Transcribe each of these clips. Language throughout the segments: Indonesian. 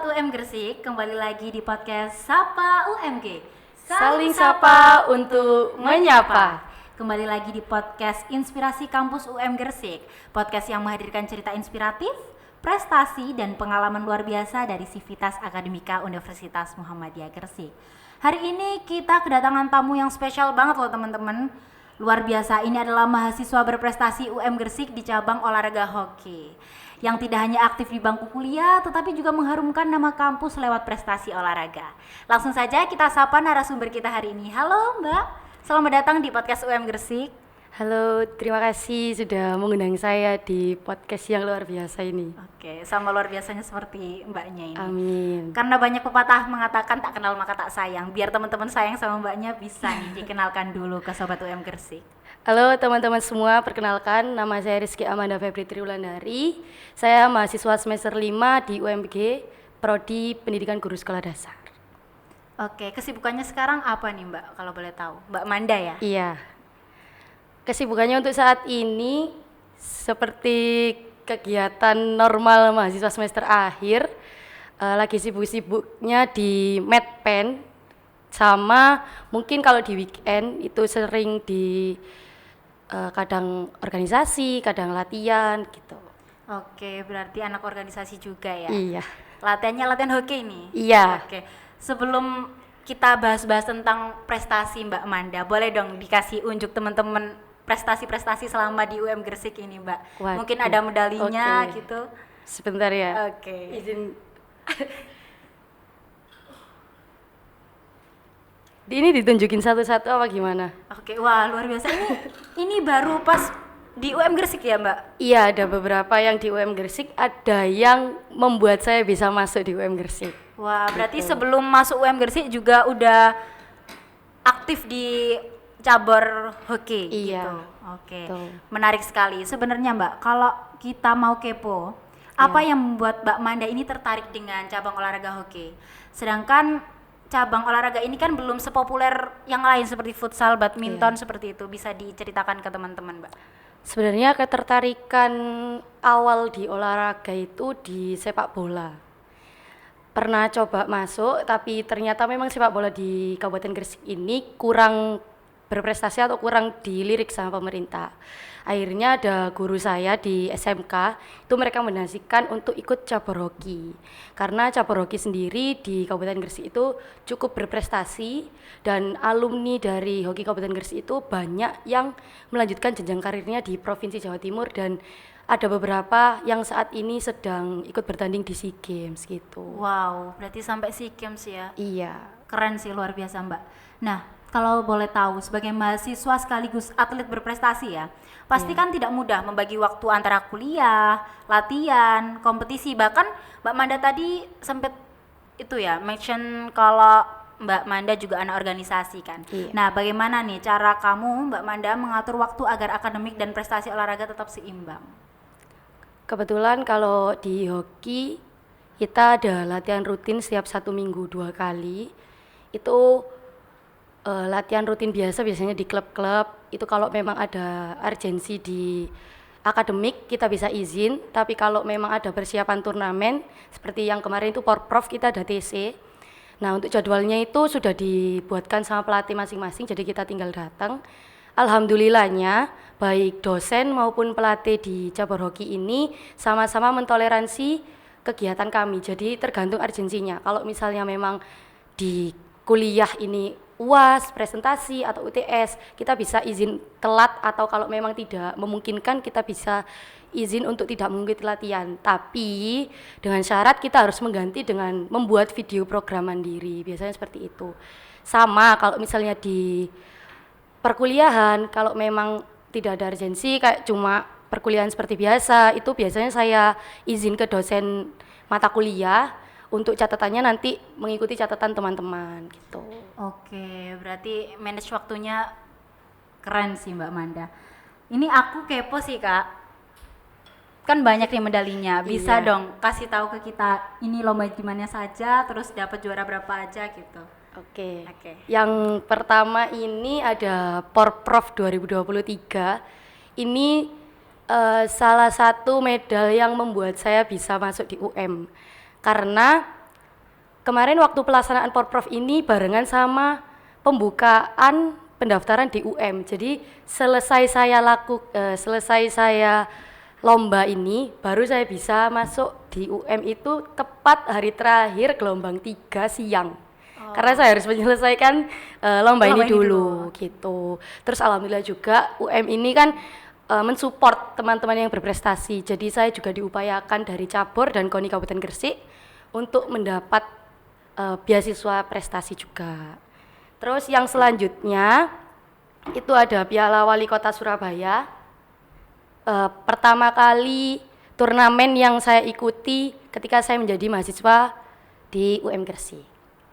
Sobat UM Gresik, kembali lagi di podcast Sapa UMG. Saling sapa untuk menyapa. Kembali lagi di podcast Inspirasi Kampus UM Gresik. Podcast yang menghadirkan cerita inspiratif, prestasi, dan pengalaman luar biasa dari Sivitas Akademika Universitas Muhammadiyah Gresik. Hari ini kita kedatangan tamu yang spesial banget loh teman-teman. Luar biasa, ini adalah mahasiswa berprestasi UM Gresik di cabang olahraga hoki, yang tidak hanya aktif di bangku kuliah, tetapi juga mengharumkan nama kampus lewat prestasi olahraga. Langsung saja kita sapa narasumber kita hari ini. Halo Mbak, selamat datang di podcast UM Gresik. Halo, terima kasih sudah mengundang saya di podcast yang luar biasa ini. Oke, sama luar biasanya seperti mbaknya ini. Amin. Karena banyak pepatah mengatakan tak kenal maka tak sayang. Biar teman-teman sayang sama mbaknya bisa nih dikenalkan dulu ke Sobat UM Gresik. Halo teman-teman semua, perkenalkan nama saya Rizky Amanda Febri Triwulandari. Saya mahasiswa semester 5 di UMG, Prodi Pendidikan Guru Sekolah Dasar. Oke, kesibukannya sekarang apa nih Mbak kalau boleh tahu? Mbak Manda ya? Iya. Kesibukannya untuk saat ini seperti kegiatan normal mahasiswa semester akhir, lagi sibuk-sibuknya di medpen, sama mungkin kalau di weekend itu sering di kadang organisasi, kadang latihan gitu. Oke, berarti anak organisasi juga ya? Iya. Latihannya latihan hoki nih? Iya. Oke, sebelum kita bahas-bahas tentang prestasi Mbak Manda, boleh dong dikasih unjuk teman-teman prestasi-prestasi selama di UM Gresik ini Mbak. Waduh. Mungkin ada medalinya Oke. gitu. Sebentar ya. Oke. Izin. Ini ditunjukin satu-satu apa gimana? Oke, wah luar biasa ini baru pas di UM Gresik ya Mbak? Iya, ada beberapa yang di UM Gresik, ada yang membuat saya bisa masuk di UM Gresik. Wah, berarti sebelum masuk UM Gresik juga udah aktif di cabur hoki Iya, gitu. Oke. betul. Menarik sekali. Sebenarnya Mbak, kalau kita mau kepo, apa yang membuat Mbak Manda ini tertarik dengan cabang olahraga hoki? Sedangkan cabang olahraga ini kan belum sepopuler yang lain seperti futsal, badminton seperti itu. Bisa diceritakan ke teman-teman, Mbak? Sebenarnya ketertarikan awal di olahraga itu di sepak bola. Pernah coba masuk, tapi ternyata memang sepak bola di Kabupaten Gresik ini kurang berprestasi atau kurang dilirik sama pemerintah. Akhirnya ada guru saya di SMK, itu merekomendasikan untuk ikut cabur hoki. Karena cabur hoki sendiri di Kabupaten Gresik itu cukup berprestasi, dan alumni dari hoki Kabupaten Gresik itu banyak yang melanjutkan jenjang karirnya di Provinsi Jawa Timur, dan ada beberapa yang saat ini sedang ikut bertanding di SEA Games gitu. Wow, berarti sampai SEA Games ya? Iya. Keren sih, luar biasa Mbak. Nah, kalau boleh tahu, sebagai mahasiswa sekaligus atlet berprestasi ya, pasti kan tidak mudah membagi waktu antara kuliah, latihan, kompetisi. Bahkan Mbak Manda tadi sempat itu ya, mention kalau Mbak Manda juga anak organisasi kan. Iya. Nah, bagaimana nih cara kamu Mbak Manda mengatur waktu agar akademik dan prestasi olahraga tetap seimbang? Kebetulan kalau di hoki kita ada latihan rutin setiap 1 minggu 2 kali. Itu latihan rutin biasanya di klub-klub. Itu kalau memang ada urgensi di akademik kita bisa izin, tapi kalau memang ada persiapan turnamen seperti yang kemarin itu Porprov kita ada TC. Nah, untuk jadwalnya itu sudah dibuatkan sama pelatih masing-masing, jadi kita tinggal datang. Alhamdulillahnya baik dosen maupun pelatih di cabur hoki ini sama-sama mentoleransi kegiatan kami. Jadi tergantung urgensinya. Kalau misalnya memang di kuliah ini UAS, presentasi atau UTS, kita bisa izin telat, atau kalau memang tidak memungkinkan kita bisa izin untuk tidak mengikuti latihan. Tapi dengan syarat kita harus mengganti dengan membuat video program mandiri, biasanya seperti itu. Sama kalau misalnya di perkuliahan, kalau memang tidak ada urgensi kayak cuma perkuliahan seperti biasa, itu biasanya saya izin ke dosen mata kuliah untuk catatannya nanti mengikuti catatan teman-teman gitu. Oke, berarti manage waktunya keren sih Mbak Manda. Ini aku kepo sih Kak. Kan banyak nih medalinya. Bisa Iya. dong kasih tahu ke kita ini lomba di mana saja, terus dapat juara berapa aja gitu. Oke. Oke. Yang pertama ini ada Porprov 2023. Ini salah satu medal yang membuat saya bisa masuk di UM. Karena kemarin waktu pelaksanaan Porprov ini barengan sama pembukaan pendaftaran di UM. Jadi selesai saya lomba ini baru saya bisa masuk di UM itu tepat hari terakhir gelombang 3 siang. Karena saya harus menyelesaikan lomba ini dulu gitu. Terus alhamdulillah juga UM ini kan mensupport teman-teman yang berprestasi. Jadi saya juga diupayakan dari Cabur dan KONI Kabupaten Gresik untuk mendapat beasiswa prestasi juga. Terus yang selanjutnya itu ada Piala Wali Kota Surabaya. Pertama kali turnamen yang saya ikuti ketika saya menjadi mahasiswa di UM Gresik.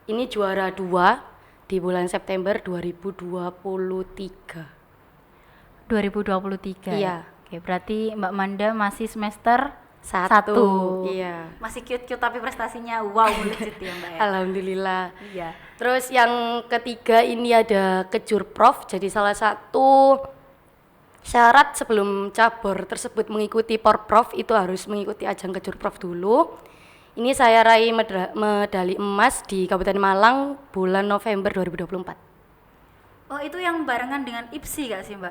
Ini juara 2 di bulan September 2023. 2023. Iya. Oke, berarti Mbak Manda masih semester 1. Iya. Masih cute-cute tapi prestasinya wow melejit ya Mbak ya. Alhamdulillah. Iya. Terus yang ketiga ini ada Kejurprov. Jadi salah satu syarat sebelum cabur tersebut mengikuti Porprov itu harus mengikuti ajang Kejurprov dulu. Ini saya raih medali emas di Kabupaten Malang bulan November 2024. Oh, itu yang barengan dengan IPSI gak sih Mbak?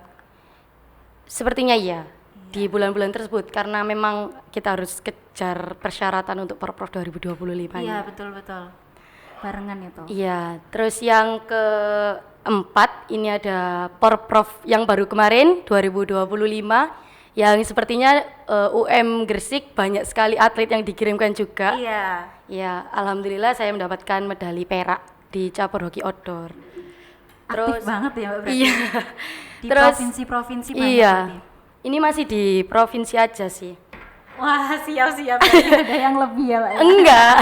Sepertinya iya. Di bulan-bulan tersebut karena memang kita harus kejar persyaratan untuk Porprov 2025. Iya, betul-betul. Barengan itu. Iya, terus yang keempat ini ada Porprov yang baru kemarin 2025 yang sepertinya UM Gresik banyak sekali atlet yang dikirimkan juga. Iya. Ya, alhamdulillah saya mendapatkan medali perak di cabur hoki outdoor. Aktif banget ya Mbak berarti. Iya. Di Terus, provinsi-provinsi banyak iya. berarti. Ini masih di provinsi aja sih. Wah, siap-siap ada yang lebih ya Mbak. Enggak.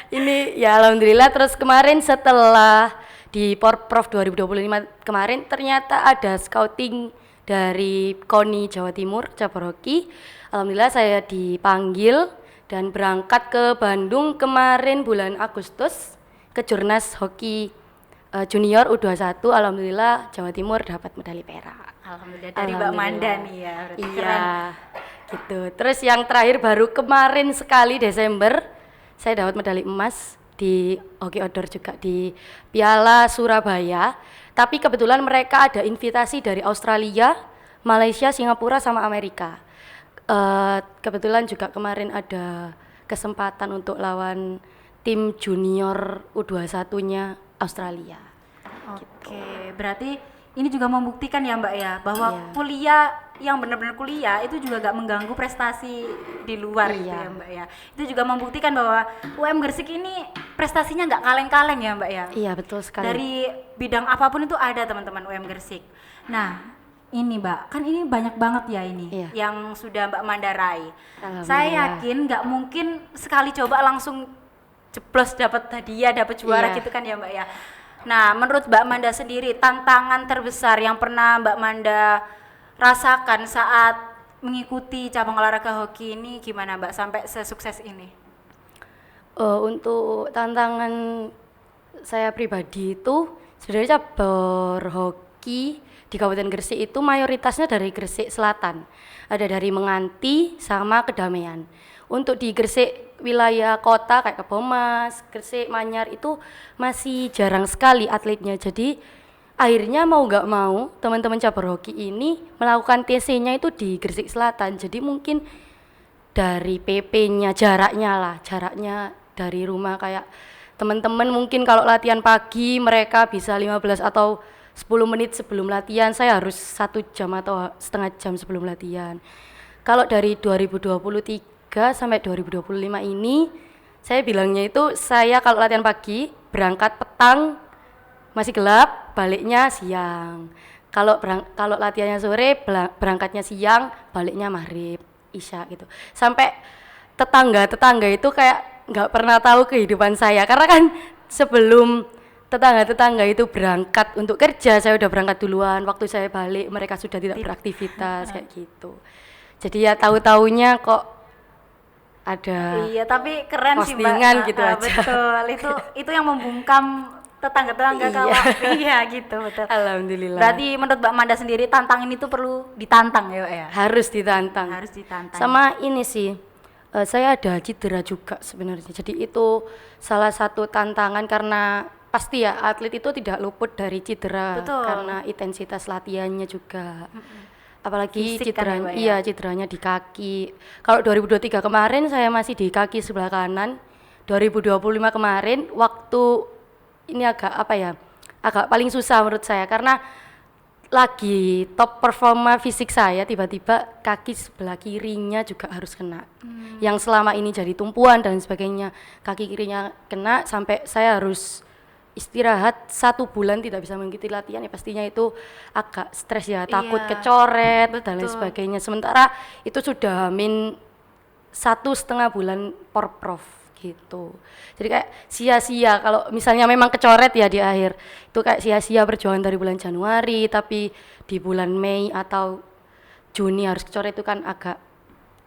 Ini ya alhamdulillah terus kemarin setelah di Porprov 2025 kemarin ternyata ada scouting dari KONI Jawa Timur cabur hoki. Alhamdulillah saya dipanggil dan berangkat ke Bandung kemarin bulan Agustus ke Jurnas Hoki Junior U21. Alhamdulillah Jawa Timur dapat medali perak. Alhamdulillah dari Mbak Manda nih ya. Iya. Keren. Gitu. Terus yang terakhir baru kemarin sekali Desember saya dapat medali emas di hoki outdoor juga di Piala Surabaya. Tapi kebetulan mereka ada invitasi dari Australia, Malaysia, Singapura sama Amerika. Kebetulan juga kemarin ada kesempatan untuk lawan tim junior U21-nya Australia. Oke, berarti ini juga membuktikan ya Mbak ya bahwa kuliah yang benar-benar kuliah itu juga gak mengganggu prestasi di luar gitu ya Mbak ya. Itu juga membuktikan bahwa UM Gresik ini prestasinya gak kaleng-kaleng ya Mbak ya. Iya betul sekali. Dari bidang apapun itu ada teman-teman UM Gresik. Nah ini Mbak, kan ini banyak banget ya ini yang sudah Mbak Manda raih. Saya yakin gak mungkin sekali coba langsung jeblos dapat hadiah, dapat juara gitu kan ya Mbak ya. Nah menurut Mbak Manda sendiri tantangan terbesar yang pernah Mbak Manda rasakan saat mengikuti cabang olahraga hoki ini gimana Mbak sampai sesukses ini? Untuk tantangan saya pribadi itu sebenarnya cabur hoki di Kabupaten Gresik itu mayoritasnya dari Gresik Selatan. Ada dari Menganti sama Kedamaian. Untuk di Gresik wilayah kota kayak Kebomas, Gresik, Manyar itu masih jarang sekali atletnya. Jadi akhirnya mau nggak mau teman-teman cabur hoki ini melakukan TC-nya itu di Gresik Selatan. Jadi mungkin dari PP-nya jaraknya dari rumah kayak teman-teman mungkin kalau latihan pagi mereka bisa 15 atau 10 menit sebelum latihan, saya harus 1 jam atau setengah jam sebelum latihan. Kalau dari 2023 sampai 2025 ini saya bilangnya itu saya kalau latihan pagi berangkat petang masih gelap, baliknya siang. Kalau latihannya sore, berangkatnya siang, baliknya maghrib, isya gitu. Sampai tetangga itu kayak nggak pernah tahu kehidupan saya. Karena kan sebelum tetangga itu berangkat untuk kerja, saya udah berangkat duluan. Waktu saya balik, mereka sudah tidak beraktivitas kayak gitu. Jadi ya tahu-taunya kok ada. Iya, tapi keren sih Mbak. Postingan gitu aja. Betul, itu yang membungkam tetangga-tetangga kawan. Iya gitu, betul. Alhamdulillah. Berarti menurut Mbak Manda sendiri tantangan itu perlu ditantang ya, Mbak ya? Harus ditantang. Harus ditantang. Sama ini sih, Saya ada cedera juga sebenarnya. Jadi itu salah satu tantangan karena pasti ya atlet itu tidak luput dari cedera. Betul. Karena intensitas latihannya juga. Apalagi Fisik kan ya, cederanya, Mbak, ya? iya cederanya di kaki. Kalau 2023 kemarin saya masih di kaki sebelah kanan. 2025 kemarin waktu ini agak paling susah menurut saya karena lagi top performa fisik saya tiba-tiba kaki sebelah kirinya juga harus kena. Yang selama ini jadi tumpuan dan sebagainya, kaki kirinya kena sampai saya harus istirahat 1 bulan tidak bisa mengikuti latihan, ya pastinya itu agak stres ya, takut Iya, kecoret dan lain betul. sebagainya. Sementara itu sudah 1,5 bulan porprov gitu. Jadi kayak sia-sia kalau misalnya memang kecoret ya di akhir. Itu kayak sia-sia perjuangan dari bulan Januari, tapi di bulan Mei atau Juni harus kecoret itu kan agak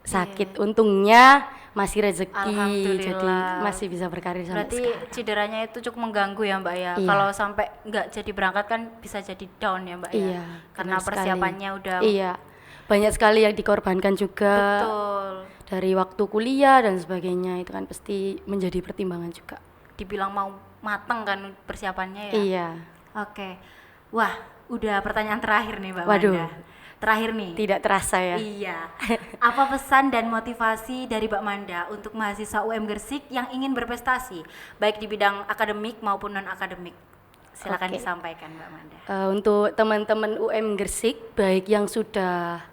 sakit. Untungnya masih rezeki, jadi Alhamdulillah. masih bisa berkarir sampai Berarti sekarang. cederanya itu cukup mengganggu ya Mbak ya. Iya. Kalau sampai nggak jadi berangkat kan bisa jadi down ya Mbak ya. Iya, Karena benar sekali. persiapannya udah Iya, banyak sekali yang dikorbankan juga. betul. Dari waktu kuliah dan sebagainya itu kan pasti menjadi pertimbangan juga. Dibilang mau mateng kan persiapannya ya. Iya, Oke. Wah, udah pertanyaan terakhir nih Mbak Waduh. Manda. Terakhir nih. tidak terasa ya. Iya. Apa pesan dan motivasi dari Mbak Manda untuk mahasiswa UM Gersik yang ingin berprestasi baik di bidang akademik maupun non akademik? Silakan Oke. disampaikan Mbak Manda. Untuk teman-teman UM Gersik, baik yang sudah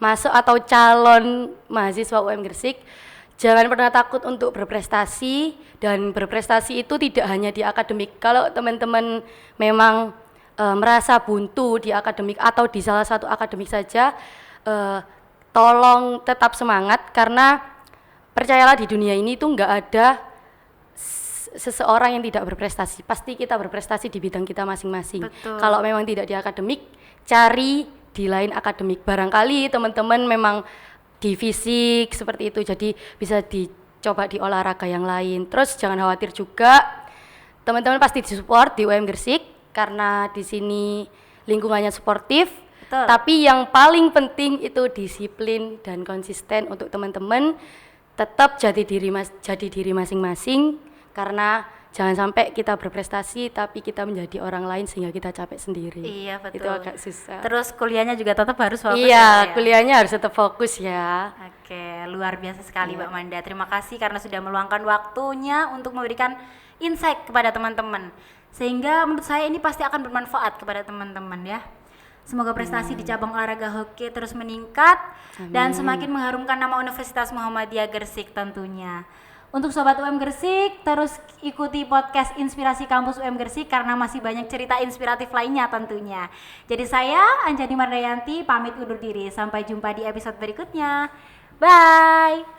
masuk atau calon mahasiswa UM Gersik, jangan pernah takut untuk berprestasi, dan berprestasi itu tidak hanya di akademik. Kalau teman-teman memang merasa buntu di akademik atau di salah satu akademik saja, tolong tetap semangat karena percayalah di dunia ini itu nggak ada seseorang yang tidak berprestasi. Pasti kita berprestasi di bidang kita masing-masing. Betul. Kalau memang tidak di akademik, cari di lain akademik. Barangkali teman-teman memang di fisik seperti itu, jadi bisa dicoba di olahraga yang lain. Terus jangan khawatir juga, teman-teman pasti disupport di UM Gersik karena di sini lingkungannya sportif. Betul. Tapi yang paling penting itu disiplin dan konsisten untuk teman-teman tetap jadi diri masing-masing, karena jangan sampai kita berprestasi tapi kita menjadi orang lain sehingga kita capek sendiri. Iya, betul. Itu agak susah. Terus kuliahnya juga tetap harus fokus Iya, ya. kuliahnya harus tetap fokus ya. Oke, luar biasa sekali Iya. Mbak Manda. Terima kasih karena sudah meluangkan waktunya untuk memberikan insight kepada teman-teman. Sehingga menurut saya ini pasti akan bermanfaat kepada teman-teman ya. Semoga prestasi di cabang olahraga hoki terus meningkat dan semakin mengharumkan nama Universitas Muhammadiyah Gersik tentunya. Untuk Sobat UM Gersik, terus ikuti podcast Inspirasi Kampus UM Gersik karena masih banyak cerita inspiratif lainnya tentunya. Jadi saya, Anjani Mardayanti, pamit undur diri. Sampai jumpa di episode berikutnya. Bye!